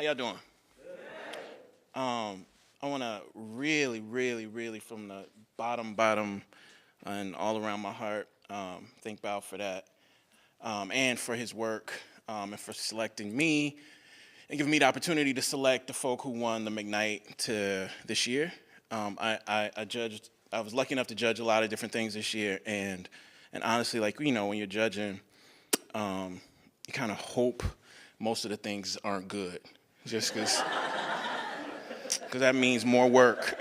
How y'all doing? I want to really, from the bottom, and all around my heart, thank Bow for that, and for his work, and for selecting me and giving me the opportunity to select the folk who won the McKnight to this year. I was lucky enough to judge a lot of different things this year, and honestly, like, when you're judging, you kind of hope most of the things aren't good, just because that means more work.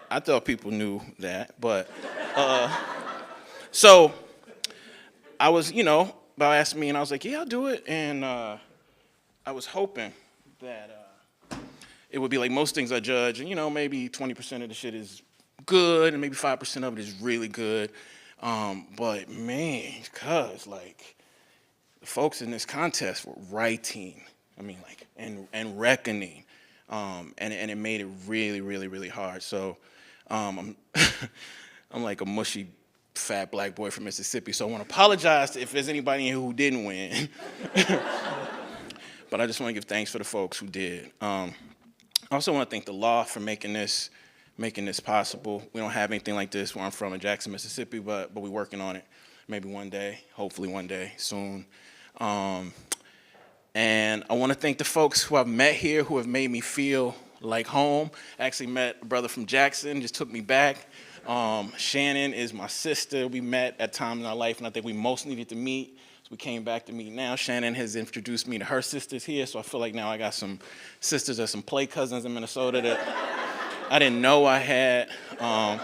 I thought people knew that, but so I was, Bow asked me, and I was like, yeah, I'll do it, and I was hoping that it would be like most things I judge, and maybe 20% of the shit is good, and maybe 5% of it is really good, but man, cause like the folks in this contest were writing, and reckoning, and it made it really hard. So I'm I'm like a mushy fat black boy from Mississippi, so I want to apologize if there's anybody in here who didn't win. But I just want to give thanks for the folks who did. I also want to thank the Loft for making this possible. We don't have anything like this where I'm from in Jackson, Mississippi, but we're working on it. Maybe one day, hopefully one day, soon. And I want to thank the folks who I've met here who have made me feel like home. I actually met a brother from Jackson, just took me back. Shannon is my sister. We met at a time in our life, and I think we most needed to meet. So we came back to meet now. Shannon has introduced me to her sisters here, so I feel like now I got some sisters or some play cousins in Minnesota that I didn't know I had. I've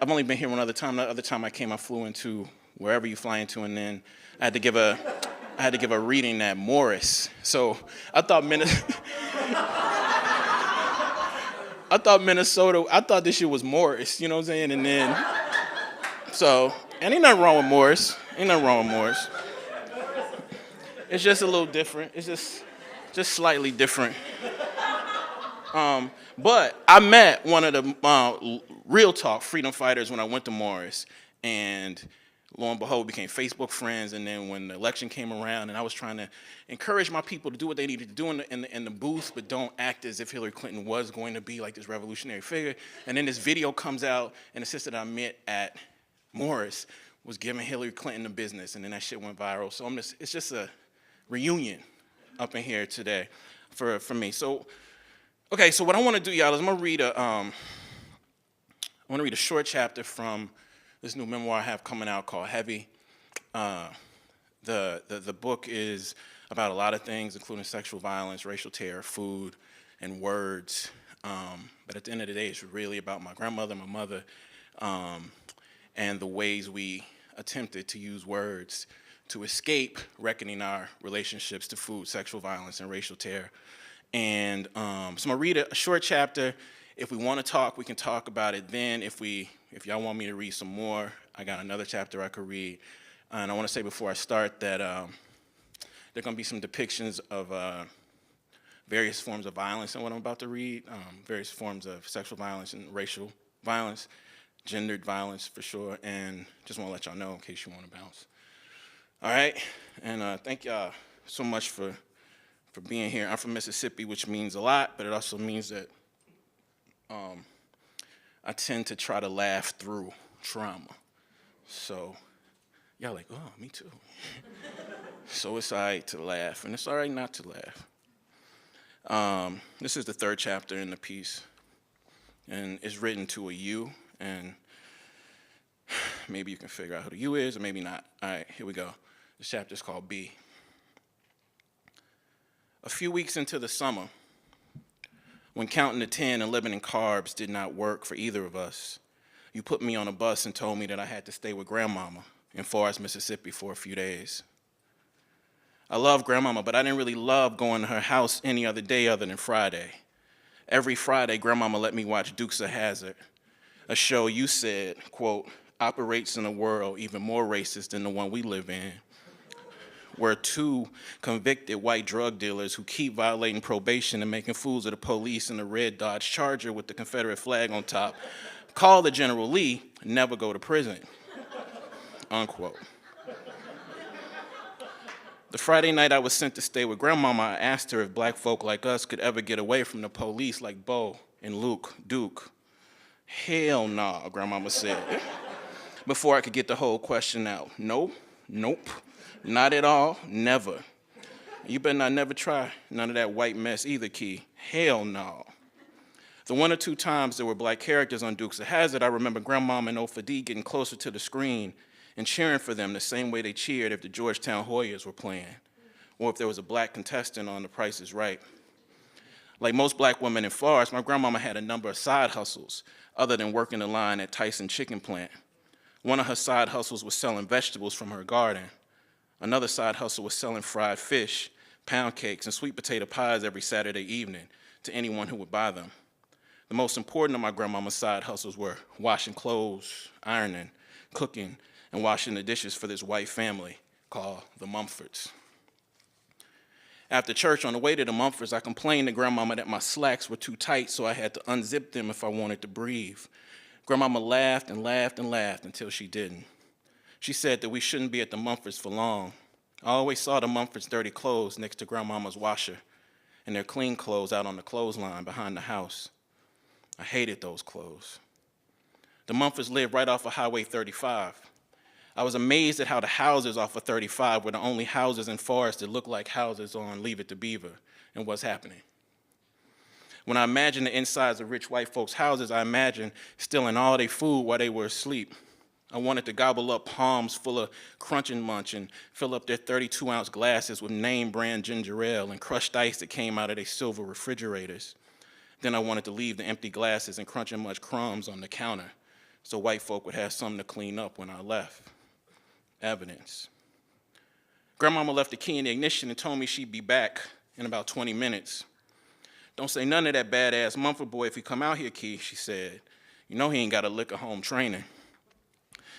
only been here one other time. The other time I came, I flew into wherever you fly into, and then I had to give a reading at Morris. So I thought Minnesota, I thought this shit was Morris, you know what I'm saying? And then, and ain't nothing wrong with Morris. It's just a little different. It's just slightly different. But I met one of the real talk freedom fighters when I went to Morris, and lo and behold, we became Facebook friends. And then when the election came around, and I was trying to encourage my people to do what they needed to do in the booth, but don't act as if Hillary Clinton was going to be like this revolutionary figure. And then this video comes out, and the sister that I met at Morris was giving Hillary Clinton the business, and then that shit went viral. So it's just a reunion up in here today for me. So, okay, so what I want to do, y'all, is I'm gonna read a short chapter from this new memoir I have coming out called Heavy. The book is about a lot of things, including sexual violence, racial terror, food, and words. But at the end of the day, it's really about my grandmother, my mother, and the ways we attempted to use words to escape reckoning our relationships to food, sexual violence, and racial terror. And so I'm gonna read a short chapter. If we want to talk, we can talk about it then. If y'all want me to read some more, I got another chapter I could read. And I want to say before I start that there are going to be some depictions of various forms of violence in what I'm about to read, various forms of sexual violence and racial violence, gendered violence for sure, and just want to let y'all know in case you want to bounce. All right, and thank y'all so much for being here. I'm from Mississippi, which means a lot, but it also means that I tend to try to laugh through trauma. So y'all like, oh, me too. So it's all right to laugh, and it's all right not to laugh. This is the third chapter in the piece, and it's written to a you, and maybe you can figure out who the you is, or maybe not. All right, here we go. This chapter is called B. A few weeks into the summer, when counting to 10 and limiting carbs did not work for either of us, you put me on a bus and told me that I had to stay with Grandmama in Forest, Mississippi for a few days. I love Grandmama, but I didn't really love going to her house any other day other than Friday. Every Friday, Grandmama let me watch Dukes of Hazzard, a show you said, quote, operates in a world even more racist than the one we live in, where two convicted white drug dealers who keep violating probation and making fools of the police in a red Dodge Charger with the Confederate flag on top, call the General Lee, never go to prison, unquote. The Friday night I was sent to stay with grandmama, I asked her if black folk like us could ever get away from the police like Bo and Luke Duke. Hell nah, grandmama said, before I could get the whole question out. Nope, not at all, never. You better not never try none of that white mess either, Key. Hell no. The one or two times there were black characters on Dukes of Hazzard, I remember grandmama and Ofadi getting closer to the screen and cheering for them the same way they cheered if the Georgetown Hoyas were playing, or if there was a black contestant on The Price is Right. Like most black women in Forest, my grandmama had a number of side hustles other than working the line at Tyson Chicken Plant. One of her side hustles was selling vegetables from her garden. Another side hustle was selling fried fish, pound cakes, and sweet potato pies every Saturday evening to anyone who would buy them. The most important of my grandmama's side hustles were washing clothes, ironing, cooking, and washing the dishes for this white family called the Mumfords. After church, on the way to the Mumfords, I complained to grandmama that my slacks were too tight, so I had to unzip them if I wanted to breathe. Grandmama laughed and laughed and laughed until she didn't. She said that we shouldn't be at the Mumfords for long. I always saw the Mumfords' dirty clothes next to grandmama's washer and their clean clothes out on the clothesline behind the house. I hated those clothes. The Mumfords lived right off of Highway 35. I was amazed at how the houses off of 35 were the only houses in Forest that looked like houses on Leave It to Beaver and what's happening. When I imagined the insides of rich white folks' houses, I imagined stealing all their food while they were asleep. I wanted to gobble up palms full of Crunch and Munch and fill up their 32-ounce glasses with name brand ginger ale and crushed ice that came out of their silver refrigerators. Then I wanted to leave the empty glasses and Crunch and Munch crumbs on the counter so white folk would have something to clean up when I left. Evidence. Grandmama left the key in the ignition and told me she'd be back in about 20 minutes. Don't say none of that badass Mumford boy if he come out here, Key, she said. You know he ain't got a lick of home training.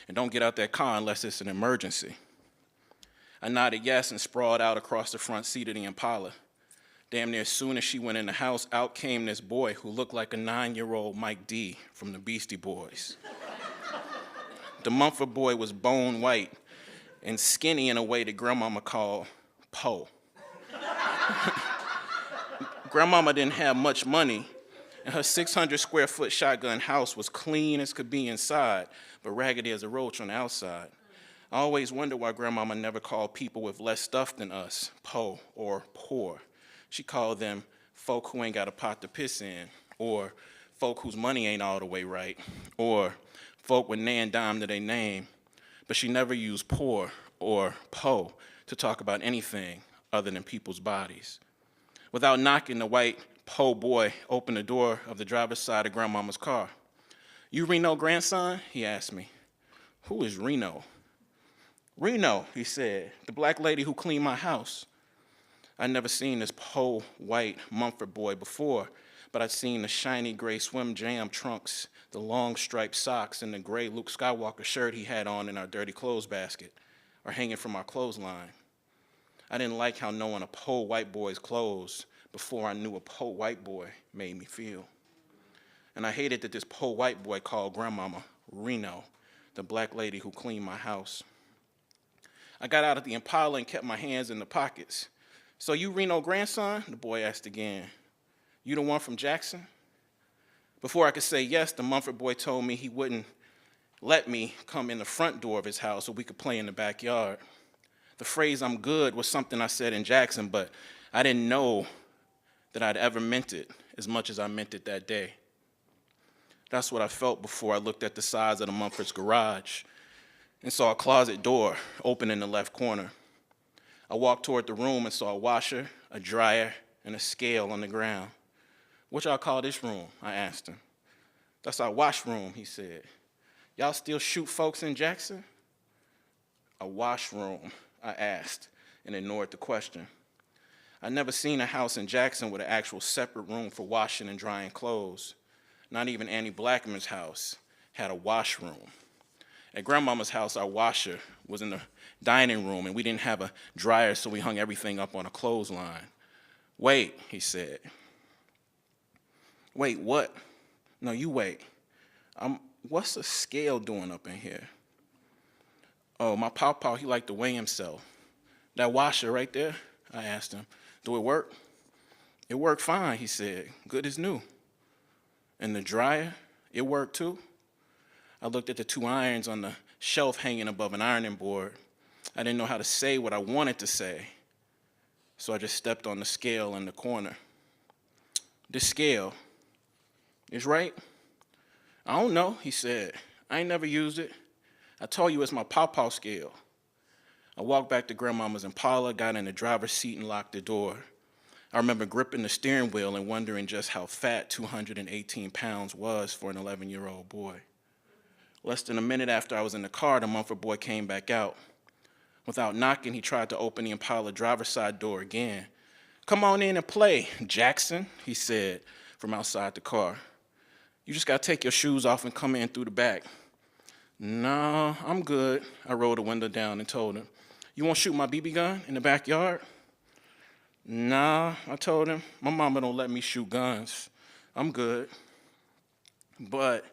And don't get out that car unless it's an emergency. I nodded yes and sprawled out across the front seat of the Impala. Damn near as soon as she went in the house, out came this boy who looked like a 9-year-old Mike D from the Beastie Boys. The Mumford boy was bone white and skinny in a way that grandmama called po. Grandmama didn't have much money, and her 600 square foot shotgun house was clean as could be inside, but raggedy as a roach on the outside. I always wondered why grandmama never called people with less stuff than us po or poor. She called them folk who ain't got a pot to piss in, or folk whose money ain't all the way right, or folk with nan dime to their name, but she never used poor or po to talk about anything other than people's bodies. Without knocking, the white po boy opened the door of the driver's side of grandmama's car. You Reno grandson? He asked me. Who is Reno? Reno, he said, the black lady who cleaned my house. I'd never seen this po white Mumford boy before, but I'd seen the shiny gray swim jam trunks, the long striped socks, and the gray Luke Skywalker shirt he had on in our dirty clothes basket, or hanging from our clothesline. I didn't like how knowing a po white boy's clothes before I knew a po white boy made me feel. And I hated that this po white boy called grandmama Reno, the black lady who cleaned my house. I got out of the Impala and kept my hands in the pockets. So you Reno grandson? The boy asked again. You the one from Jackson? Before I could say yes, the Mumford boy told me he wouldn't let me come in the front door of his house so we could play in the backyard. The phrase I'm good was something I said in Jackson, but I didn't know that I'd ever meant it as much as I meant it that day. That's what I felt before I looked at the size of the Mumford's garage and saw a closet door open in the left corner. I walked toward the room and saw a washer, a dryer, and a scale on the ground. What y'all call this room? I asked him. That's our washroom, he said. Y'all still shoot folks in Jackson? A washroom, I asked, and ignored the question. I'd never seen a house in Jackson with an actual separate room for washing and drying clothes. Not even Annie Blackman's house had a washroom. At grandmama's house, our washer was in the dining room, and we didn't have a dryer, so we hung everything up on a clothesline. Wait, he said. Wait, what? No, you wait. What's the scale doing up in here? Oh, my pawpaw, he liked to weigh himself. That washer right there, I asked him, do it work? It worked fine, he said, good as new. And the dryer, it worked too? I looked at the 2 irons on the shelf hanging above an ironing board. I didn't know how to say what I wanted to say, so I just stepped on the scale in the corner. This scale is right? I don't know, he said. I ain't never used it. I told you it's my pawpaw scale. I walked back to Grandmama's Impala, got in the driver's seat and locked the door. I remember gripping the steering wheel and wondering just how fat 218 pounds was for an 11-year-old boy. Less than a minute after I was in the car, the Mumford boy came back out. Without knocking, he tried to open the Impala driver's side door again. Come on in and play, Jackson, he said from outside the car. You just gotta take your shoes off and come in through the back. No, I'm good, I rolled the window down and told him. You wanna shoot my BB gun in the backyard? Nah, I told him, my mama don't let me shoot guns. I'm good. But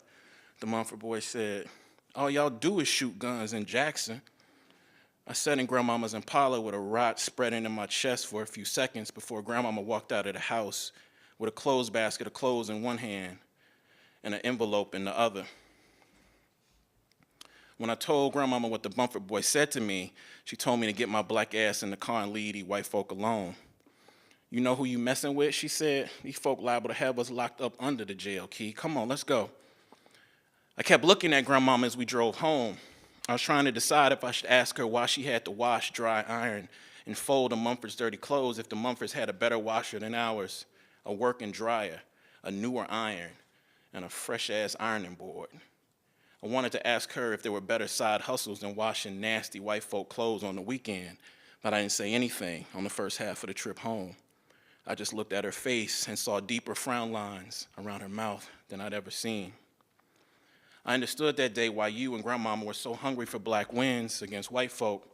the Mumford boy said, all y'all do is shoot guns in Jackson. I sat in Grandmama's Impala with a rot spreading in my chest for a few seconds before Grandmama walked out of the house with a clothes basket of clothes in one hand and an envelope in the other. When I told Grandmama what the Mumford boy said to me, she told me to get my black ass in the car and leave these white folk alone. You know who you messing with, she said. These folk liable to have us locked up under the jail key. Come on, let's go. I kept looking at Grandmama as we drove home. I was trying to decide if I should ask her why she had to wash, dry, iron, and fold the Mumford's dirty clothes if the Mumfords had a better washer than ours, a working dryer, a newer iron, and a fresh-ass ironing board. I wanted to ask her if there were better side hustles than washing nasty white folk clothes on the weekend, but I didn't say anything on the first half of the trip home. I just looked at her face and saw deeper frown lines around her mouth than I'd ever seen. I understood that day why you and Grandmama were so hungry for black wins against white folk,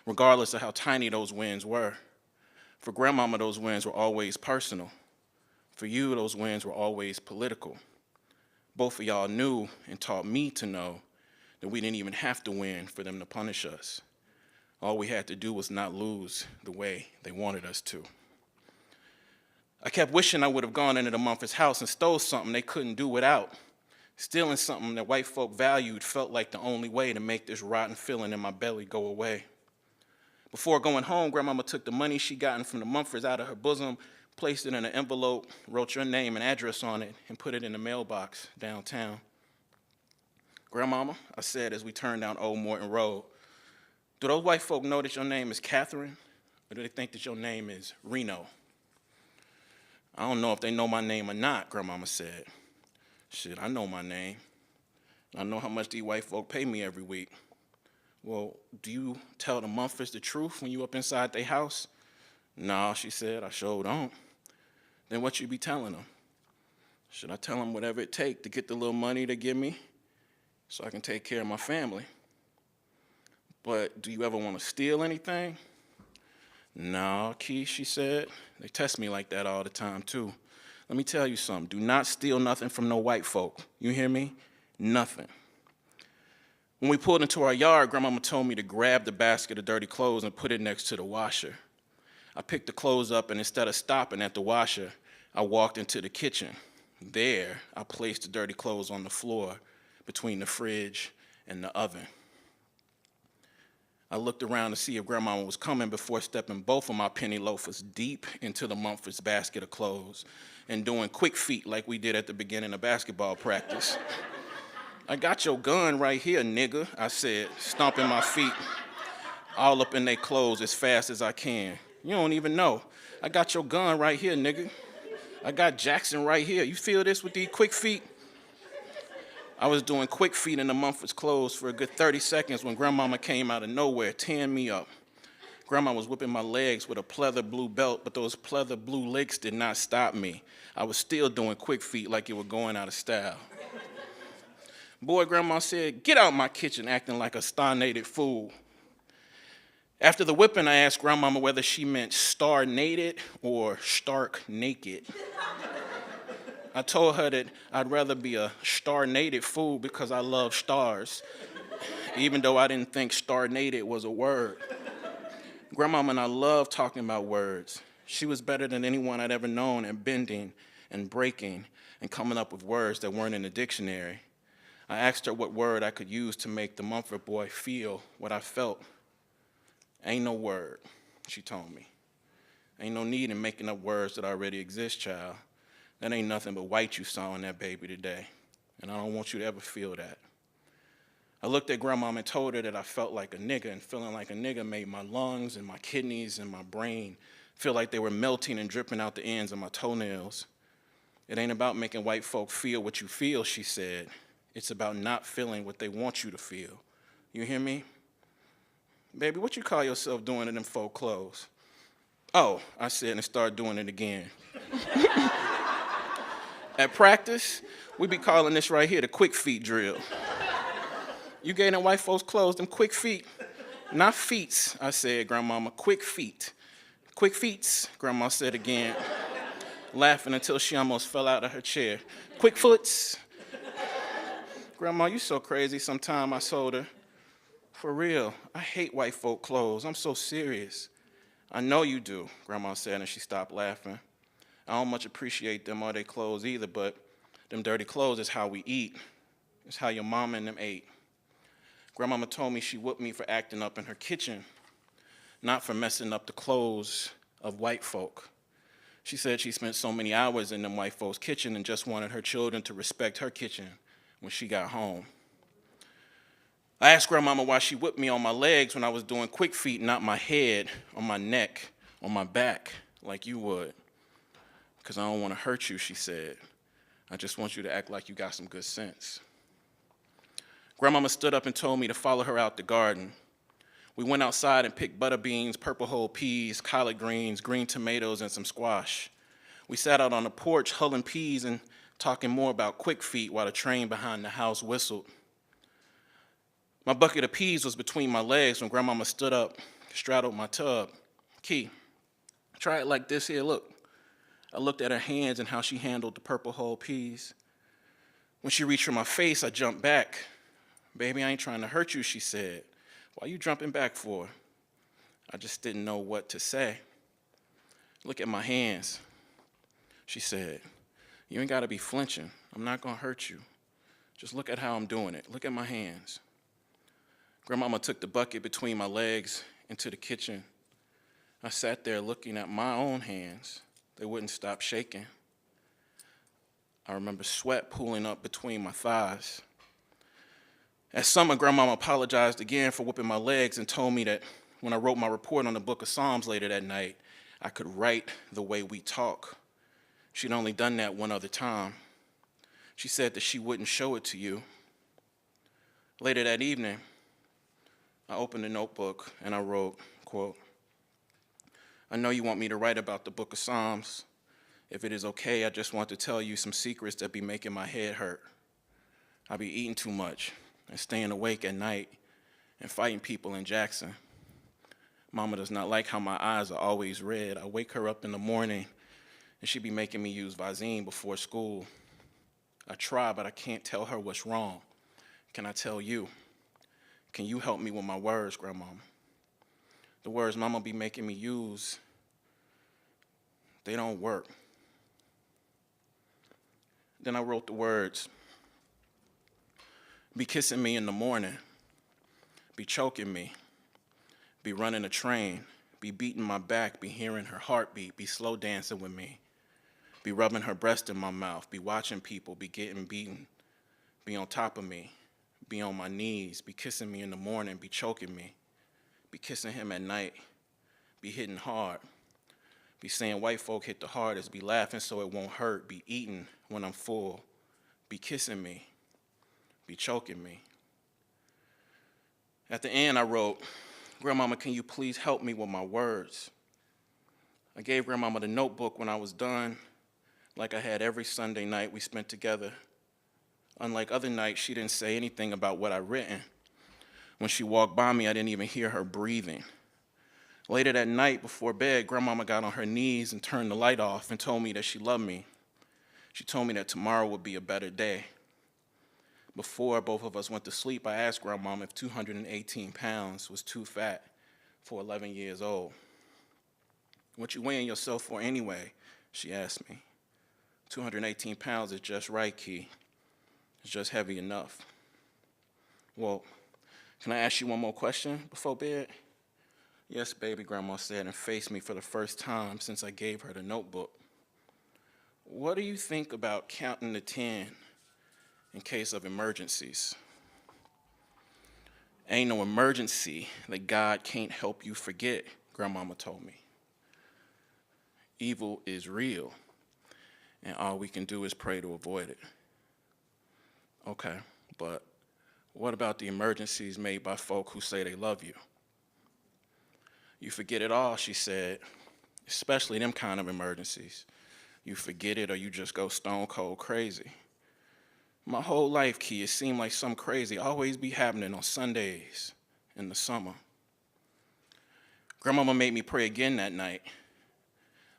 regardless of how tiny those wins were. For Grandmama, those wins were always personal. For you, those wins were always political. Both of y'all knew and taught me to know that we didn't even have to win for them to punish us. All we had to do was not lose the way they wanted us to. I kept wishing I would have gone into the Mumford's house and stole something they couldn't do without. Stealing something that white folk valued felt like the only way to make this rotten feeling in my belly go away. Before going home, Grandmama took the money she'd gotten from the Mumfords out of her bosom, placed it in an envelope, wrote your name and address on it, and put it in the mailbox downtown. Grandmama, I said as we turned down Old Morton Road, do those white folk know that your name is Catherine, or do they think that your name is Reno? I don't know if they know my name or not, Grandmama said. Shit, I know my name. I know how much these white folk pay me every week. Well, do you tell the Mumfords the truth when you up inside their house? Nah, she said, I sure don't. Then what you be telling them? Should I tell them whatever it take to get the little money they give me so I can take care of my family? But do you ever want to steal anything? No, Kiese, she said. They test me like that all the time, too. Let me tell you something. Do not steal nothing from no white folk. You hear me? Nothing. When we pulled into our yard, Grandmama told me to grab the basket of dirty clothes and put it next to the washer. I picked the clothes up, and instead of stopping at the washer, I walked into the kitchen. There, I placed the dirty clothes on the floor between the fridge and the oven. I looked around to see if Grandmama was coming before stepping both of my penny loafers deep into the Mumford's basket of clothes and doing quick feet like we did at the beginning of basketball practice. I got your gun right here, nigga, I said, stomping my feet all up in their clothes as fast as I can. You don't even know. I got your gun right here, nigga. I got Jackson right here. You feel this with these quick feet? I was doing quick feet in the Mumford's clothes for a good 30 seconds when Grandmama came out of nowhere, tearing me up. Grandma was whipping my legs with a pleather blue belt, but those pleather blue licks did not stop me. I was still doing quick feet like it were going out of style. Boy, Grandma said, get out my kitchen acting like a star-nated fool. After the whipping, I asked Grandmama whether she meant star-nated or stark naked. I told her that I'd rather be a star-nated fool because I love stars, even though I didn't think star-nated was a word. Grandmama and I loved talking about words. She was better than anyone I'd ever known at bending and breaking and coming up with words that weren't in the dictionary. I asked her what word I could use to make the Mumford boy feel what I felt. Ain't no word, she told me. Ain't no need in making up words that already exist, child. That ain't nothing but white you saw in that baby today, and I don't want you to ever feel that. I looked at Grandmama and told her that I felt like a nigga, and feeling like a nigga made my lungs and my kidneys and my brain feel like they were melting and dripping out the ends of my toenails. It ain't about making white folk feel what you feel, she said. It's about not feeling what they want you to feel. You hear me? Baby, what you call yourself doing in them folk clothes? Oh, I said and started doing it again. At practice, we be calling this right here the quick feet drill. You gave them white folks clothes, them quick feet. Not feets, I said, Grandmama, quick feet. Quick feets, Grandma said again, laughing until she almost fell out of her chair. Quick foots. Grandma, you so crazy sometime, I told her. For real, I hate white folk clothes. I'm so serious. I know you do, Grandma said, and she stopped laughing. I don't much appreciate them or their clothes either, but them dirty clothes is how we eat. It's how your mama and them ate. Grandmama told me she whooped me for acting up in her kitchen, not for messing up the clothes of white folk. She said she spent so many hours in them white folks' kitchen and just wanted her children to respect her kitchen when she got home. I asked Grandmama why she whipped me on my legs when I was doing quick feet, not my head, on my neck, on my back, like you would. Because I don't want to hurt you, she said. I just want you to act like you got some good sense. Grandmama stood up and told me to follow her out the garden. We went outside and picked butter beans, purple whole peas, collard greens, green tomatoes, and some squash. We sat out on the porch hulling peas and talking more about quick feet while the train behind the house whistled. My bucket of peas was between my legs when Grandmama stood up, straddled my tub. Key, try it like this here, look. I looked at her hands and how she handled the purple whole peas. When she reached for my face, I jumped back. Baby, I ain't trying to hurt you, she said. Why you jumping back for? I just didn't know what to say. Look at my hands, she said. You ain't got to be flinching. I'm not going to hurt you. Just look at how I'm doing it. Look at my hands. Grandmama took the bucket between my legs into the kitchen. I sat there looking at my own hands. They wouldn't stop shaking. I remember sweat pooling up between my thighs. At summer, Grandmama apologized again for whipping my legs and told me that when I wrote my report on the book of Psalms later that night, I could write the way we talk. She'd only done that one other time. She said that she wouldn't show it to you. Later that evening, I opened a notebook and I wrote, quote, I know you want me to write about the book of Psalms. If it is okay, I just want to tell you some secrets that be making my head hurt. I be eating too much and staying awake at night and fighting people in Jackson. Mama does not like how my eyes are always red. I wake her up in the morning and she be making me use Visine before school. I try, but I can't tell her what's wrong. Can I tell you? Can you help me with my words, Grandmama? The words Mama be making me use, they don't work. Then I wrote the words, be kissing me in the morning, be choking me, be running a train, be beating my back, be hearing her heartbeat, be slow dancing with me, be rubbing her breast in my mouth, be watching people, be getting beaten, be on top of me, be on my knees, be kissing me in the morning, be choking me, be kissing him at night, be hitting hard, be saying white folk hit the hardest, be laughing so it won't hurt, be eating when I'm full, be kissing me, be choking me. At the end, I wrote, Grandmama, can you please help me with my words? I gave Grandmama the notebook when I was done, like I had every Sunday night we spent together. Unlike other nights, she didn't say anything about what I'd written. When she walked by me, I didn't even hear her breathing. Later that night, before bed, Grandmama got on her knees and turned the light off and told me that she loved me. She told me that tomorrow would be a better day. Before both of us went to sleep, I asked Grandmama if 218 pounds was too fat for 11 years old. What you weighing yourself for anyway? She asked me. 218 pounds is just right, Key. It's just heavy enough. Well, can I ask you one more question before bed? Yes, baby, Grandma said, and faced me for the first time since I gave her the notebook. What do you think about counting to 10 in case of emergencies? Ain't no emergency that God can't help you forget, Grandmama told me. Evil is real, and all we can do is pray to avoid it. Okay, but what about the emergencies made by folk who say they love you? You forget it all, she said, especially them kind of emergencies. You forget it or you just go stone cold crazy. My whole life, Key, it seemed like something crazy always be happening on Sundays in the summer. Grandmama made me pray again that night.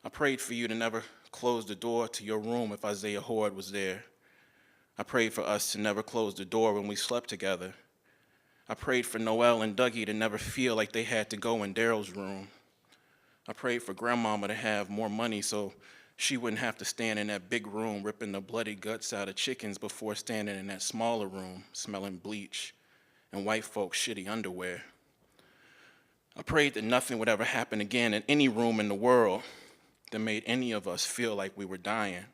I prayed for you to never close the door to your room if Isaiah Horde was there. I prayed for us to never close the door when we slept together. I prayed for Noel and Dougie to never feel like they had to go in Daryl's room. I prayed for Grandmama to have more money so she wouldn't have to stand in that big room ripping the bloody guts out of chickens before standing in that smaller room smelling bleach and white folks' shitty underwear. I prayed that nothing would ever happen again in any room in the world that made any of us feel like we were dying.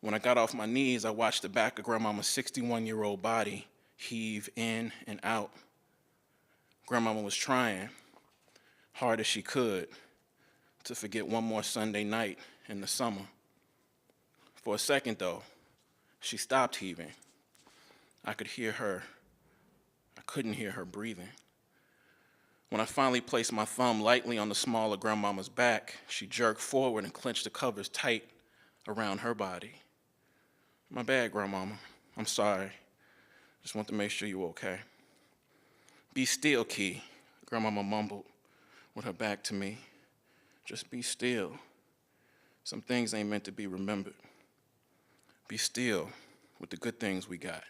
When I got off my knees, I watched the back of Grandmama's 61-year-old body heave in and out. Grandmama was trying, hard as she could, to forget one more Sunday night in the summer. For a second, though, she stopped heaving. I couldn't hear her breathing. When I finally placed my thumb lightly on the small of Grandmama's back, she jerked forward and clenched the covers tight around her body. My bad, Grandmama. I'm sorry. Just want to make sure you're okay. Be still, Key, Grandmama mumbled with her back to me. Just be still. Some things ain't meant to be remembered. Be still with the good things we got,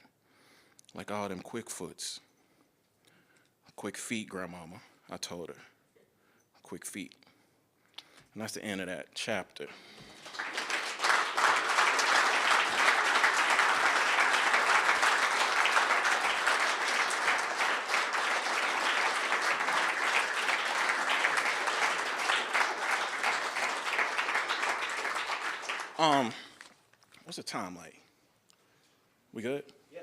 like all them quick foots. Quick feet, Grandmama, I told her. Quick feet. And that's the end of that chapter. What's the time like? We good? Yeah.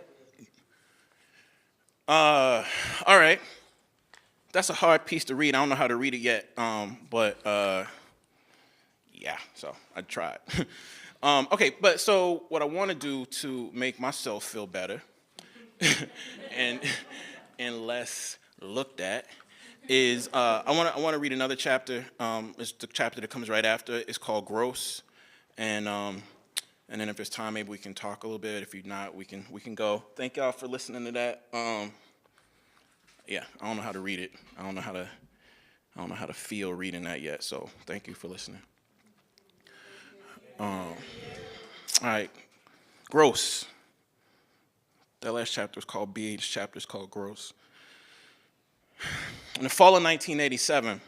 All right. That's a hard piece to read. I don't know how to read it yet, but yeah, so I tried. Okay, but so what I want to do to make myself feel better and less looked at is I want to read another chapter. It's the chapter that comes right after. It's called Gross, and then if there's time, maybe we can talk a little bit. If you're not, we can go. Thank y'all for listening to that. Yeah, I don't know how to read it. I don't know how to feel reading that yet. So thank you for listening. All right, Gross. That last chapter is called B. This chapter is called Gross. In the fall of 1987,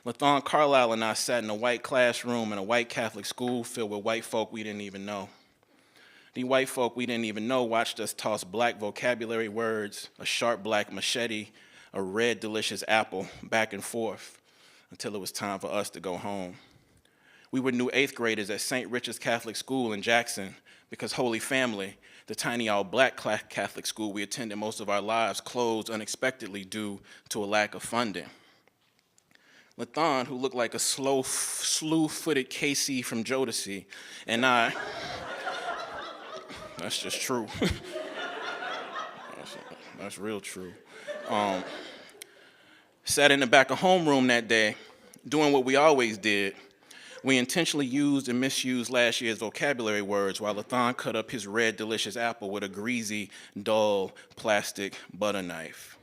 Lathon Carlisle and I sat in a white classroom in a white Catholic school filled with white folk we didn't even know. The white folk we didn't even know watched us toss black vocabulary words, a sharp black machete, a red delicious apple, back and forth until it was time for us to go home. We were new 8th graders at St. Richard's Catholic School in Jackson because Holy Family, the tiny all-black Catholic school we attended most of our lives, closed unexpectedly due to a lack of funding. Lathon, who looked like a slew-footed Casey from Jodeci, and I, that's just true. That's real true. Sat in the back of homeroom that day, doing what we always did. We intentionally used and misused last year's vocabulary words while Lathon cut up his red delicious apple with a greasy, dull, plastic butter knife.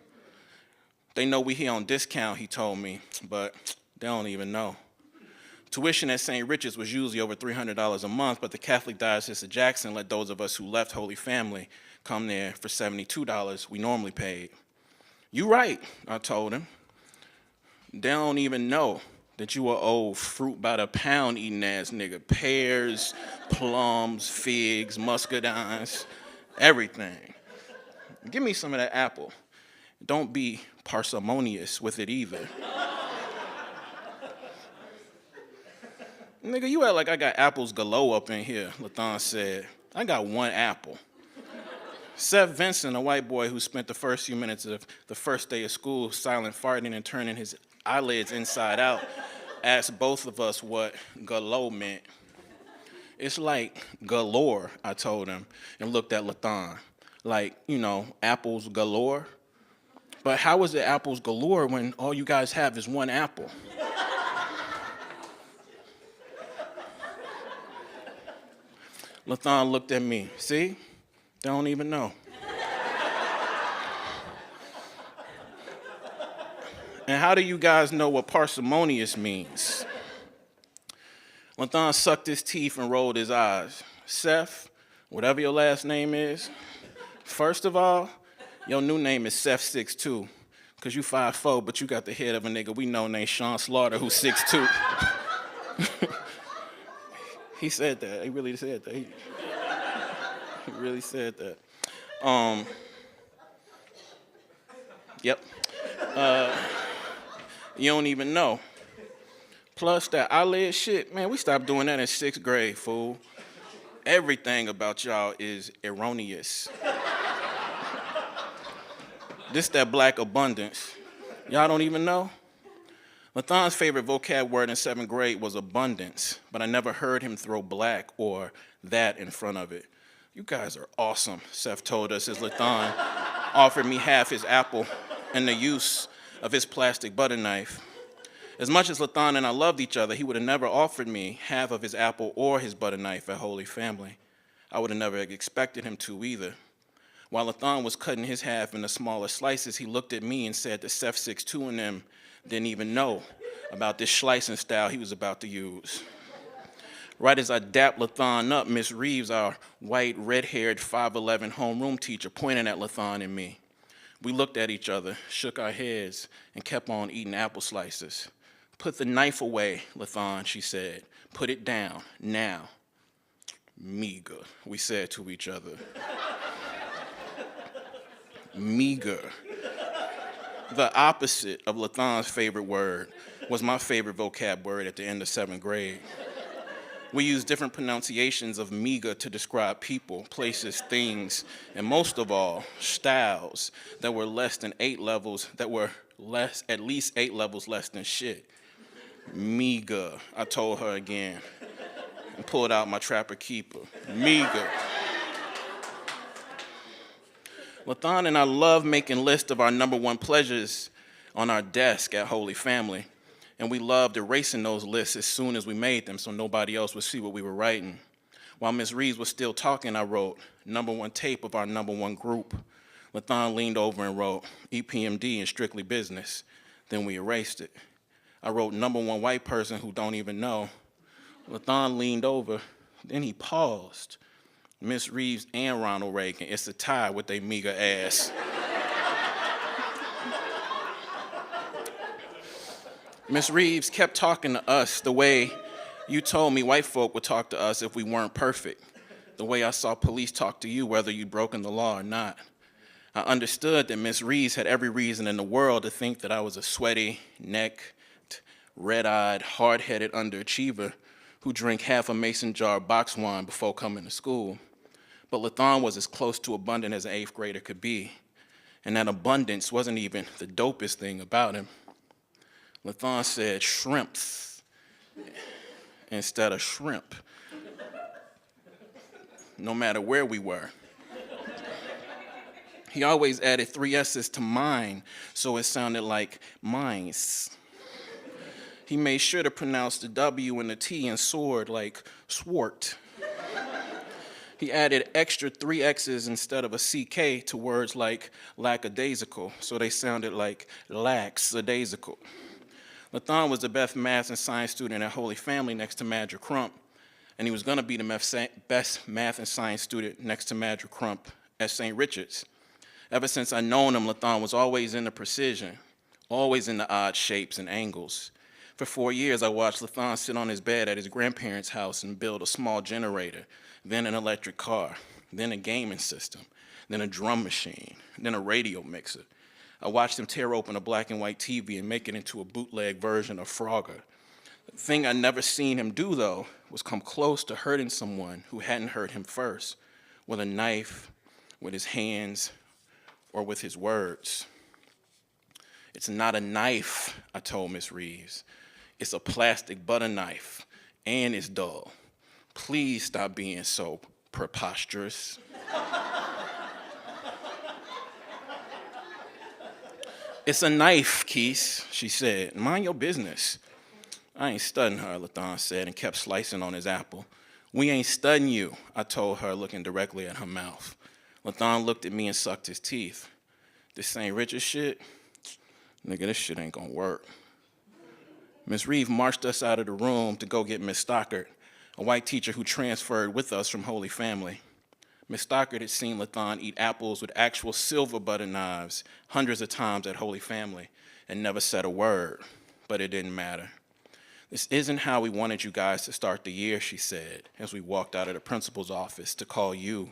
They know we here on discount, he told me, but they don't even know. Tuition at St. Richard's was usually over $300 a month, but the Catholic Diocese of Jackson let those of us who left Holy Family come there for $72 we normally paid. You right, I told him. They don't even know that you a old fruit by the pound eating ass nigga. Pears, plums, figs, muscadines, everything. Give me some of that apple. Don't be parsimonious with it either. Nigga, you act like I got apples galore up in here, Lathan said. I got one apple. Seth Vincent, a white boy who spent the first few minutes of the first day of school silent farting and turning his eyelids inside out, asked both of us what galore meant. It's like galore, I told him, and looked at Lathan. Like, you know, apples galore. But how is it apples galore when all you guys have is one apple? Lathan looked at me. See? They don't even know. And how do you guys know what parsimonious means? Lathan sucked his teeth and rolled his eyes. Seth, whatever your last name is, first of all, your new name is Seth 6'2", because you 5'4", but you got the head of a nigga we know named Sean Slaughter, who's 6'2". He said that. He really said that. He really said that. Yep. You don't even know. Plus that eyelid shit, man, we stopped doing that in 6th grade, fool. Everything about y'all is erroneous. This that black abundance. Y'all don't even know? Lathan's favorite vocab word in 7th grade was abundance, but I never heard him throw black or that in front of it. You guys are awesome, Seth told us as Lathan offered me half his apple and the use of his plastic butter knife. As much as Lathan and I loved each other, he would have never offered me half of his apple or his butter knife at Holy Family. I would have never expected him to either. While Lathan was cutting his half into smaller slices, he looked at me and said that Seth 6'2" and them didn't even know about this slicing style he was about to use. Right as I dapped Lathan up, Miss Reeves, our white, red-haired, 5'11" homeroom teacher, pointed at Lathan and me. We looked at each other, shook our heads, and kept on eating apple slices. Put the knife away, Lathan, she said. Put it down, now. Meager, we said to each other. Meager. The opposite of Lathan's favorite word was my favorite vocab word at the end of 7th grade. We used different pronunciations of meager to describe people, places, things, and most of all, styles that were less than 8 levels, that were at least 8 levels less than shit. Meager, I told her again, and pulled out my Trapper Keeper. Meager. Lathan and I love making lists of our number 1 pleasures on our desk at Holy Family, and we loved erasing those lists as soon as we made them so nobody else would see what we were writing. While Ms. Reeves was still talking, I wrote number 1 tape of our number 1 group. Lathan leaned over and wrote EPMD and Strictly Business. Then we erased it. I wrote number 1 white person who don't even know. Lathan leaned over, then he paused. Miss Reeves and Ronald Reagan, it's a tie with they meager ass. Miss Reeves kept talking to us the way you told me white folk would talk to us if we weren't perfect, the way I saw police talk to you whether you'd broken the law or not. I understood that Miss Reeves had every reason in the world to think that I was a sweaty, necked, red-eyed, hard-headed underachiever who drank half a mason jar of box wine before coming to school. But Lathan was as close to abundant as an 8th grader could be, and that abundance wasn't even the dopest thing about him. Lathan said shrimps instead of shrimp, no matter where we were. He always added 3 S's to mine, so it sounded like mines. He made sure to pronounce the W and the T in sword like swart. He added extra 3 X's instead of a CK to words like lackadaisical, so they sounded like lackadaisical. Lathan was the best math and science student at Holy Family next to Madra Crump, and he was gonna be the best math and science student next to Madra Crump at St. Richard's. Ever since I known him, Lathan was always into precision, always in the odd shapes and angles. For 4 years, I watched Lathan sit on his bed at his grandparents' house and build a small generator, then an electric car, then a gaming system, then a drum machine, then a radio mixer. I watched him tear open a black and white TV and make it into a bootleg version of Frogger. The thing I never seen him do, though, was come close to hurting someone who hadn't hurt him first, with a knife, with his hands, or with his words. It's not a knife, I told Miss Reeves. It's a plastic butter knife, and it's dull. Please stop being so preposterous. It's a knife, Kiese, she said. Mind your business. I ain't studying her, Lathan said, and kept slicing on his apple. We ain't studying you, I told her, looking directly at her mouth. Lathan looked at me and sucked his teeth. This St. Richard shit? Nigga, this shit ain't gonna work. Miss Reeve marched us out of the room to go get Miss Stockard, a white teacher who transferred with us from Holy Family. Miss Stockard had seen Lathan eat apples with actual silver butter knives hundreds of times at Holy Family and never said a word, but it didn't matter. This isn't how we wanted you guys to start the year, she said, as we walked out of the principal's office to call you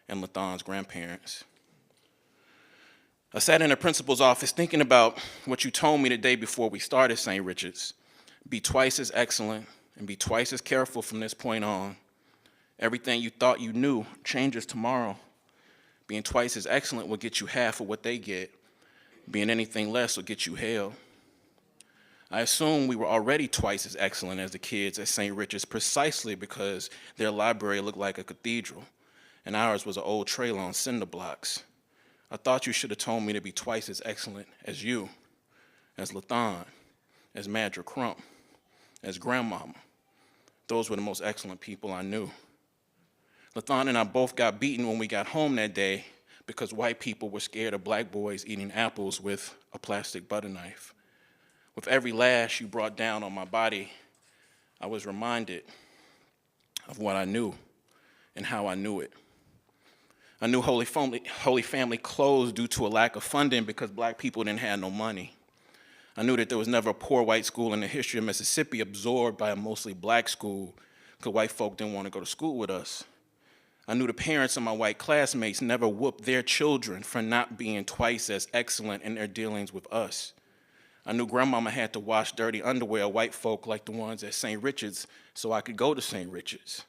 and Lathan's grandparents. I sat in the principal's office thinking about what you told me the day before we started St. Richard's. Be twice as excellent and be twice as careful from this point on. Everything you thought you knew changes tomorrow. Being twice as excellent will get you half of what they get. Being anything less will get you hell. I assume we were already twice as excellent as the kids at St. Richard's precisely because their library looked like a cathedral, and ours was an old trailer on cinder blocks. I thought you should have told me to be twice as excellent as you, as Lathan, as Madra Crump, as Grandmama. Those were the most excellent people I knew. Lathan and I both got beaten when we got home that day because white people were scared of black boys eating apples with a plastic butter knife. With every lash you brought down on my body, I was reminded of what I knew and how I knew it. I knew Holy Family closed due to a lack of funding because black people didn't have no money. I knew that there was never a poor white school in the history of Mississippi absorbed by a mostly black school because white folk didn't want to go to school with us. I knew the parents of my white classmates never whooped their children for not being twice as excellent in their dealings with us. I knew Grandmama had to wash dirty underwear of white folk like the ones at St. Richard's so I could go to St. Richard's.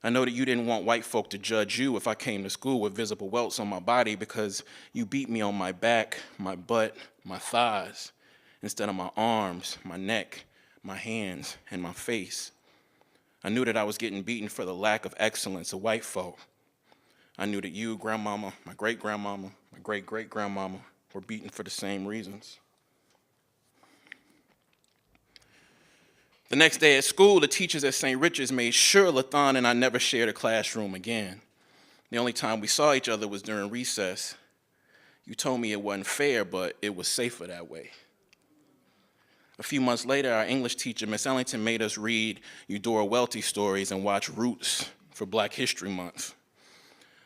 I know that you didn't want white folk to judge you if I came to school with visible welts on my body because you beat me on my back, my butt, my thighs, instead of my arms, my neck, my hands, and my face. I knew that I was getting beaten for the lack of excellence of white folk. I knew that you, Grandmama, my great-grandmama, my great-great-grandmama were beaten for the same reasons. The next day at school, the teachers at St. Richard's made sure Lathan and I never shared a classroom again. The only time we saw each other was during recess. You told me it wasn't fair, but it was safer that way. A few months later, our English teacher, Miss Ellington, made us read Eudora Welty stories and watch Roots for Black History Month.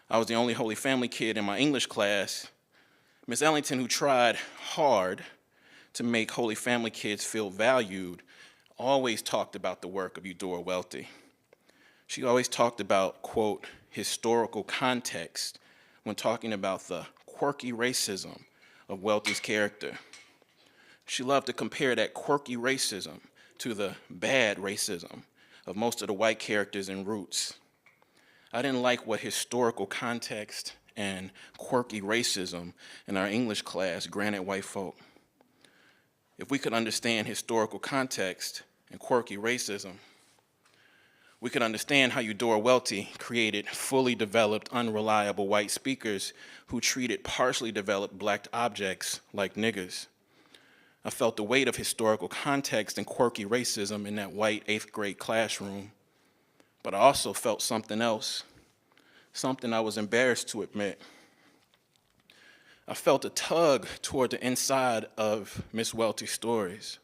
I was the only Holy Family kid in my English class. Miss Ellington, who tried hard to make Holy Family kids feel valued, always talked about the work of Eudora Welty. She always talked about, quote, historical context when talking about the quirky racism of Welty's character. She loved to compare that quirky racism to the bad racism of most of the white characters in Roots. I didn't like what historical context and quirky racism in our English class granted white folk. If we could understand historical context and quirky racism, we could understand how Eudora Welty created fully developed, unreliable white speakers who treated partially developed black objects like niggers. I felt the weight of historical context and quirky racism in that white 8th grade classroom, but I also felt something else, something I was embarrassed to admit. I felt a tug toward the inside of Miss Welty's stories.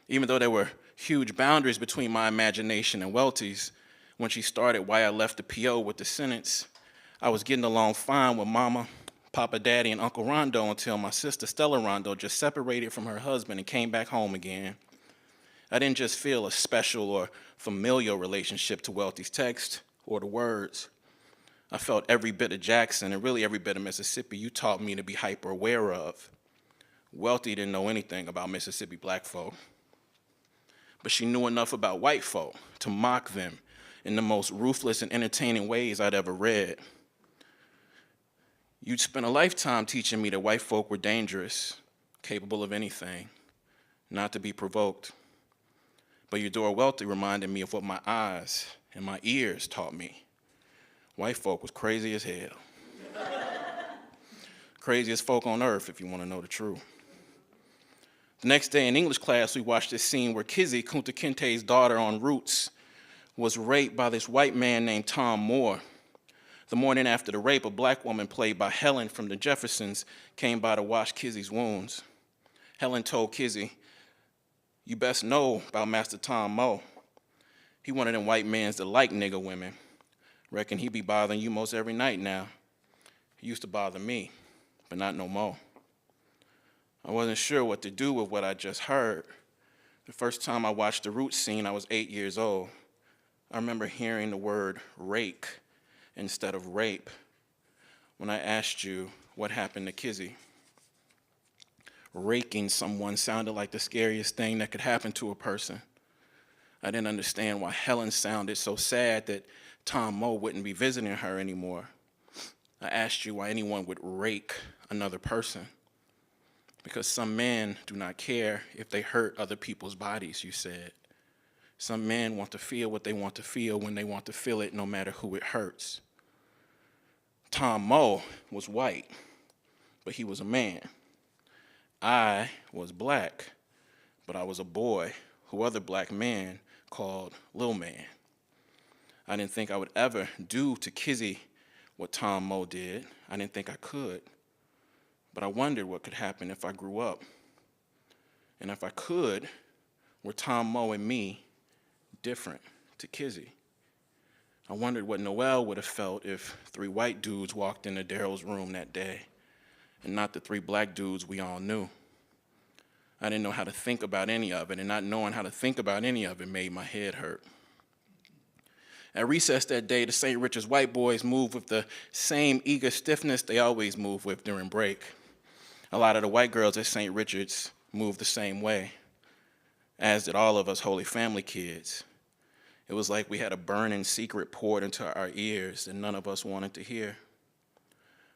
Even though there were huge boundaries between my imagination and Welty's, when she started Why I Left the P.O. with the sentence, I was getting along fine with Mama, Papa Daddy and Uncle Rondo until my sister Stella Rondo just separated from her husband and came back home again. I didn't just feel a special or familial relationship to Wealthy's text or the words. I felt every bit of Jackson and really every bit of Mississippi you taught me to be hyper aware of. Wealthy didn't know anything about Mississippi black folk, but she knew enough about white folk to mock them in the most ruthless and entertaining ways I'd ever read. You'd spent a lifetime teaching me that white folk were dangerous, capable of anything, not to be provoked. But Eudora Welty reminded me of what my eyes and my ears taught me. White folk was crazy as hell. Craziest folk on earth, if you want to know the truth. The next day in English class, we watched this scene where Kizzy, Kunta Kinte's daughter on Roots, was raped by this white man named Tom Moore. The morning after the rape, a black woman played by Helen from the Jeffersons came by to wash Kizzy's wounds. Helen told Kizzy, "You best know about Master Tom Moore. He one of them white mans that like nigger women. Reckon he be bothering you most every night now. He used to bother me, but not no more." I wasn't sure what to do with what I just heard. The first time I watched the Roots scene, I was 8 years old. I remember hearing the word rake instead of rape when I asked you what happened to Kizzy. Raking someone sounded like the scariest thing that could happen to a person. I didn't understand why Helen sounded so sad that Tom Moore wouldn't be visiting her anymore. I asked you why anyone would rake another person. Because some men do not care if they hurt other people's bodies, you said. Some men want to feel what they want to feel when they want to feel it, no matter who it hurts. Tom Moore was white, but he was a man. I was black, but I was a boy who other black men called Lil Man. I didn't think I would ever do to Kizzy what Tom Moore did. I didn't think I could. But I wondered what could happen if I grew up. And if I could, were Tom Moore and me different to Kizzy? I wondered what Noel would have felt if 3 white dudes walked into Daryl's room that day and not the 3 black dudes we all knew. I didn't know how to think about any of it, and not knowing how to think about any of it made my head hurt. At recess that day, the St. Richard's white boys moved with the same eager stiffness they always move with during break. A lot of the white girls at St. Richard's moved the same way, as did all of us Holy Family kids. It was like we had a burning secret poured into our ears that none of us wanted to hear.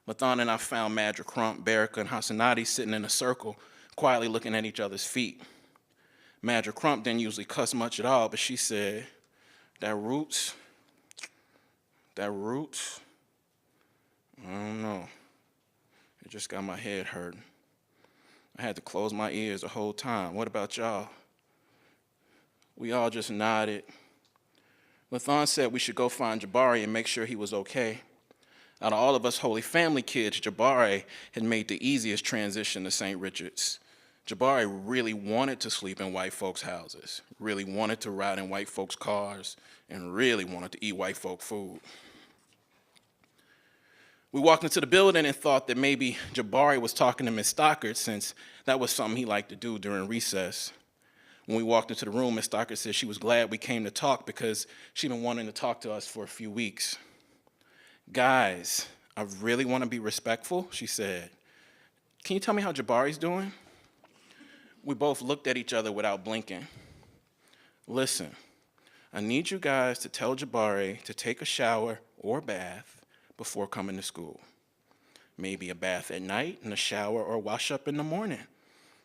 Lathan and I found Madra Crump, Baraka, and Hasanati sitting in a circle, quietly looking at each other's feet. Madra Crump didn't usually cuss much at all, but she said, that roots, I don't know. It just got my head hurting. I had to close my ears the whole time. What about y'all? We all just nodded. Lathan said we should go find Jabari and make sure he was okay. Out of all of us Holy Family kids, Jabari had made the easiest transition to St. Richard's. Jabari really wanted to sleep in white folks' houses, really wanted to ride in white folks' cars, and really wanted to eat white folk food. We walked into the building and thought that maybe Jabari was talking to Miss Stockard, since that was something he liked to do during recess. When we walked into the room, Miss Stockard said she was glad we came to talk because she'd been wanting to talk to us for a few weeks. Guys, I really want to be respectful, she said. Can you tell me how Jabari's doing? We both looked at each other without blinking. Listen, I need you guys to tell Jabari to take a shower or bath before coming to school. Maybe a bath at night and a shower or wash up in the morning.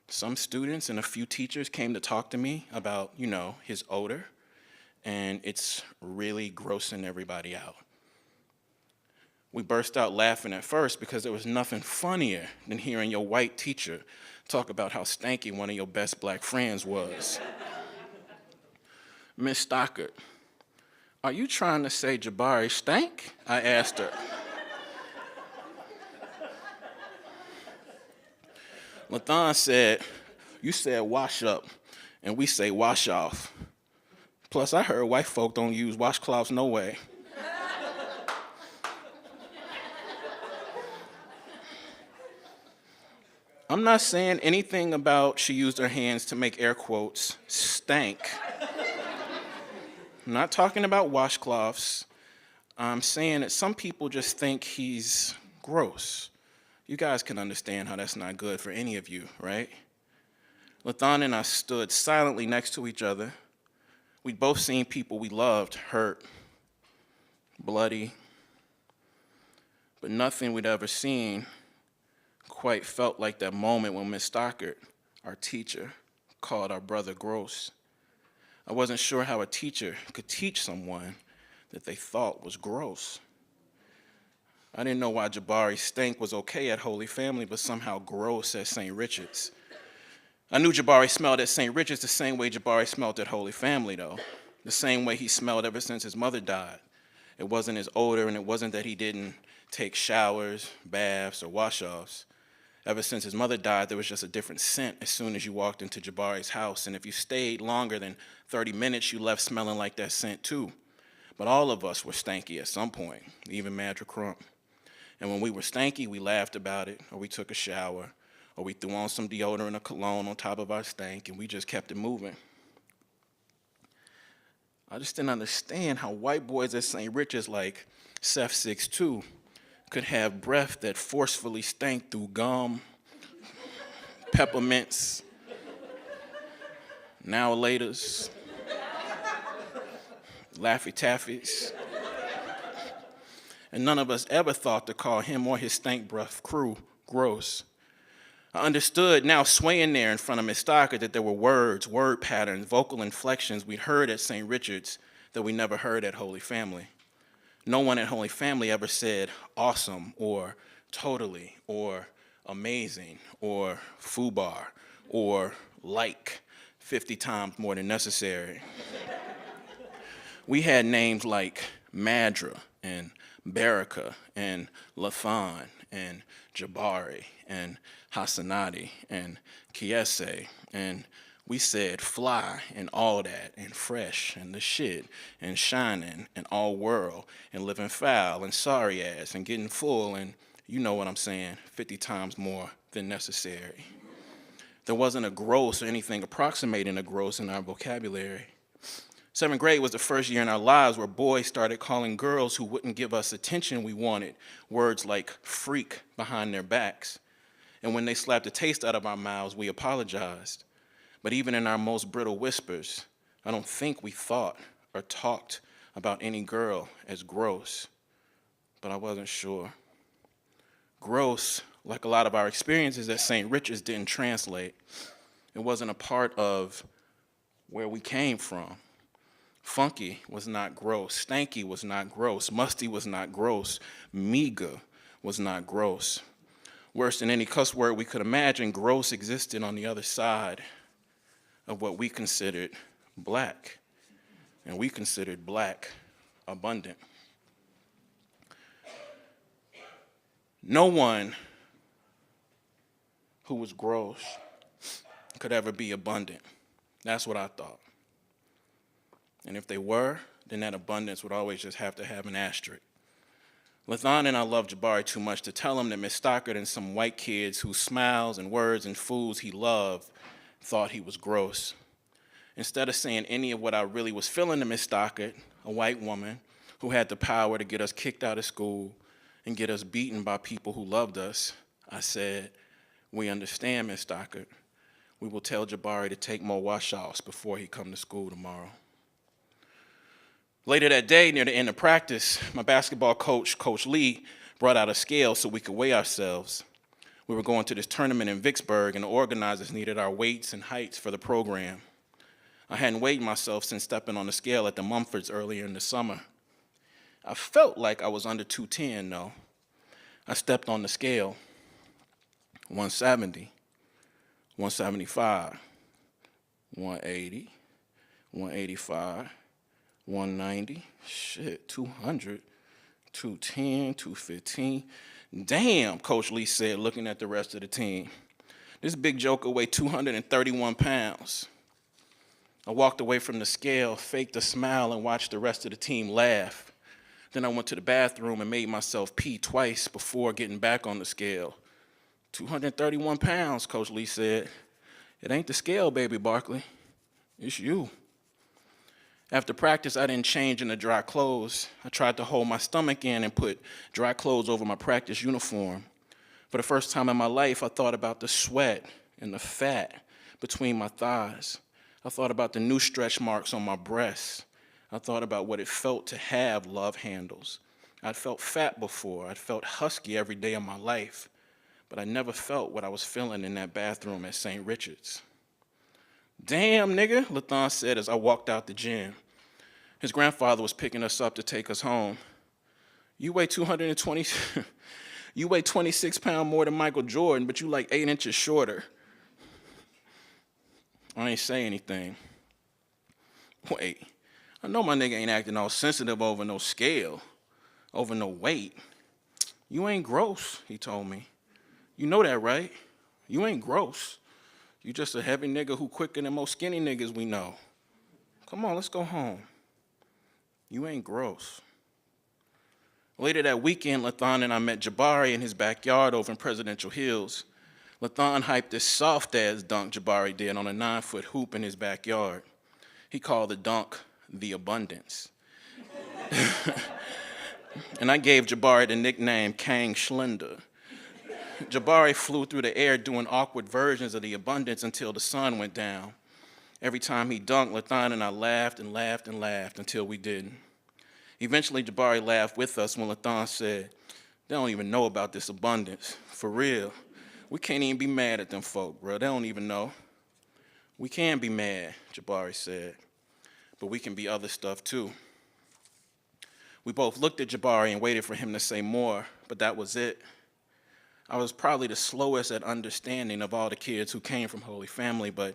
Some students and a few teachers came to talk to me about, his odor, and it's really grossing everybody out. We burst out laughing at first because there was nothing funnier than hearing your white teacher talk about how stanky one of your best black friends was. Miss Stockard, are you trying to say Jabari stank? I asked her. Lathan said, you said wash up, and we say wash off. Plus, I heard white folk don't use washcloths no way. I'm not saying anything about she used her hands to make air quotes stank. I'm not talking about washcloths. I'm saying that some people just think he's gross. You guys can understand how that's not good for any of you, right? Lathan and I stood silently next to each other. We'd both seen people we loved hurt, bloody, but nothing we'd ever seen quite felt like that moment when Miss Stockard, our teacher, called our brother gross. I wasn't sure how a teacher could teach someone that they thought was gross. I didn't know why Jabari's stank was okay at Holy Family, but somehow gross at St. Richard's. I knew Jabari smelled at St. Richard's the same way Jabari smelled at Holy Family, though. The same way he smelled ever since his mother died. It wasn't his odor, and it wasn't that he didn't take showers, baths, or wash-offs. Ever since his mother died, there was just a different scent as soon as you walked into Jabari's house, and if you stayed longer than 30 minutes, you left smelling like that scent too. But all of us were stanky at some point, even Madra Crump. And when we were stanky, we laughed about it, or we took a shower, or we threw on some deodorant or cologne on top of our stank, and we just kept it moving. I just didn't understand how white boys at St. Richard's like Seth 6'2" could have breath that forcefully stank through gum, peppermints, now laters, Laffy Taffies. And none of us ever thought to call him or his stank breath crew gross. I understood now swaying there in front of Miss Stockard that there were words, word patterns, vocal inflections we'd heard at St. Richard's that we never heard at Holy Family. No one at Holy Family ever said awesome or totally or amazing or foobar or like 50 times more than necessary. We had names like Madra and Baraka and Lathan and Jabari and Hassanati and Kiese, and we said fly and all that and fresh and the shit and shining and all world and living foul and sorry ass and getting full and you know what I'm saying, 50 times more than necessary. There wasn't a gross or anything approximating a gross in our vocabulary. 7th grade was the first year in our lives where boys started calling girls who wouldn't give us attention we wanted words like freak behind their backs. And when they slapped the taste out of our mouths, we apologized. But even in our most brittle whispers, I don't think we thought or talked about any girl as gross, but I wasn't sure. Gross, like a lot of our experiences at St. Richard's, didn't translate. It wasn't a part of where we came from. Funky was not gross. Stanky was not gross. Musty was not gross. Meager was not gross. Worse than any cuss word we could imagine, gross existed on the other side of what we considered black. And we considered black abundant. No one who was gross could ever be abundant. That's what I thought. And if they were, then that abundance would always just have to have an asterisk. Lathan and I loved Jabari too much to tell him that Miss Stockard and some white kids whose smiles and words and foods he loved thought he was gross. Instead of saying any of what I really was feeling to Miss Stockard, a white woman who had the power to get us kicked out of school and get us beaten by people who loved us, I said, "We understand, Miss Stockard. We will tell Jabari to take more wash-offs before he come to school tomorrow." Later that day, near the end of practice, my basketball coach, Coach Lee, brought out a scale so we could weigh ourselves. We were going to this tournament in Vicksburg, and the organizers needed our weights and heights for the program. I hadn't weighed myself since stepping on the scale at the Mumfords earlier in the summer. I felt like I was under 210, though. I stepped on the scale, 170, 175, 180, 185, 190, 200, 210, 215. Damn, Coach Lee said, looking at the rest of the team. This big joker weighed 231 pounds. I walked away from the scale, faked a smile, and watched the rest of the team laugh. Then I went to the bathroom and made myself pee twice before getting back on the scale. 231 pounds, Coach Lee said. It ain't the scale, baby Barkley. It's you. After practice, I didn't change into dry clothes. I tried to hold my stomach in and put dry clothes over my practice uniform. For the first time in my life, I thought about the sweat and the fat between my thighs. I thought about the new stretch marks on my breasts. I thought about what it felt to have love handles. I'd felt fat before. I'd felt husky every day of my life. But I never felt what I was feeling in that bathroom at St. Richard's. Damn, nigga, Lathan said as I walked out the gym. His grandfather was picking us up to take us home. You weigh 220, you weigh 26 pounds more than Michael Jordan, but you like 8 inches shorter. I ain't say anything. Wait, I know my nigga ain't acting all sensitive over no scale, over no weight. You ain't gross, he told me. You know that, right? You ain't gross. You just a heavy nigga who quicker than most skinny niggas we know. Come on, let's go home. You ain't gross. Later that weekend, Lathan and I met Jabari in his backyard over in Presidential Hills. Lathan hyped this soft-ass dunk Jabari did on a 9-foot hoop in his backyard. He called the dunk the Abundance. And I gave Jabari the nickname Kang Schlender. Jabari flew through the air doing awkward versions of the Abundance until the sun went down. Every time he dunked, Lathan and I laughed and laughed and laughed until we didn't. Eventually, Jabari laughed with us when Lathan said, they don't even know about this Abundance. For real. We can't even be mad at them folk, bro. They don't even know. We can be mad, Jabari said, but we can be other stuff too. We both looked at Jabari and waited for him to say more, but that was it. I was probably the slowest at understanding of all the kids who came from Holy Family, but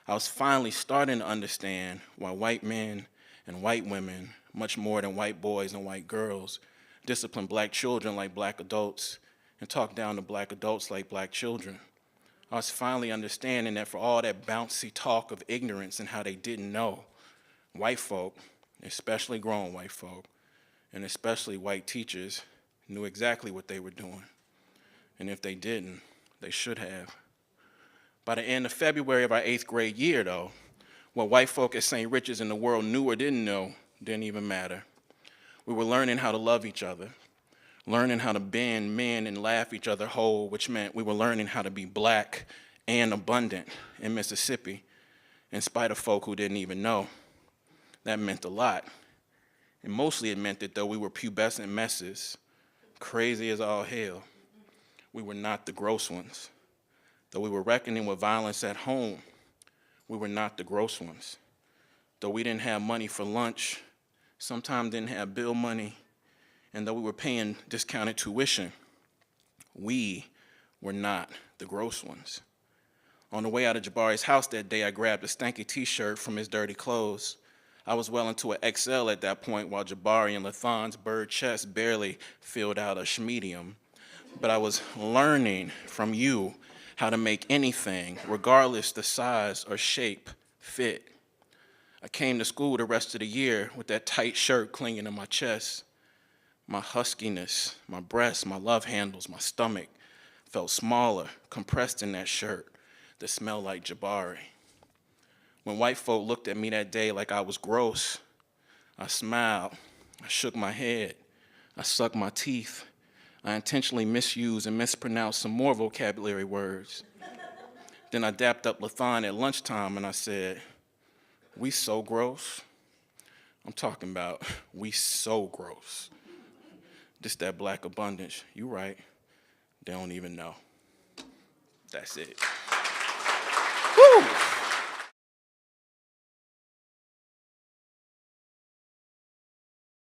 I was finally starting to understand why white men and white women, much more than white boys and white girls, discipline black children like black adults and talk down to black adults like black children. I was finally understanding that for all that bouncy talk of ignorance and how they didn't know, white folk, especially grown white folk, and especially white teachers, knew exactly what they were doing. And if they didn't, they should have. By the end of February of our 8th grade year, though, what white folk at St. Richard's in the world knew or didn't know didn't even matter. We were learning how to love each other, learning how to bend, mend, and laugh each other whole, which meant we were learning how to be black and abundant in Mississippi, in spite of folk who didn't even know. That meant a lot. And mostly it meant that though we were pubescent messes, crazy as all hell, we were not the gross ones. Though we were reckoning with violence at home, we were not the gross ones. Though we didn't have money for lunch, sometimes didn't have bill money, and though we were paying discounted tuition, we were not the gross ones. On the way out of Jabari's house that day, I grabbed a stanky t-shirt from his dirty clothes. I was well into an XL at that point, while Jabari and Lathan's bird chest barely filled out a medium. But I was learning from you how to make anything, regardless the size or shape, fit. I came to school the rest of the year with that tight shirt clinging to my chest. My huskiness, my breasts, my love handles, my stomach felt smaller, compressed in that shirt that smelled like Jabari. When white folk looked at me that day like I was gross, I smiled, I shook my head, I sucked my teeth, I intentionally misused and mispronounced some more vocabulary words. Then I dapped up Lathan at lunchtime and I said, we so gross. I'm talking about we so gross. This that black abundance. You right. They don't even know. That's it. Woo!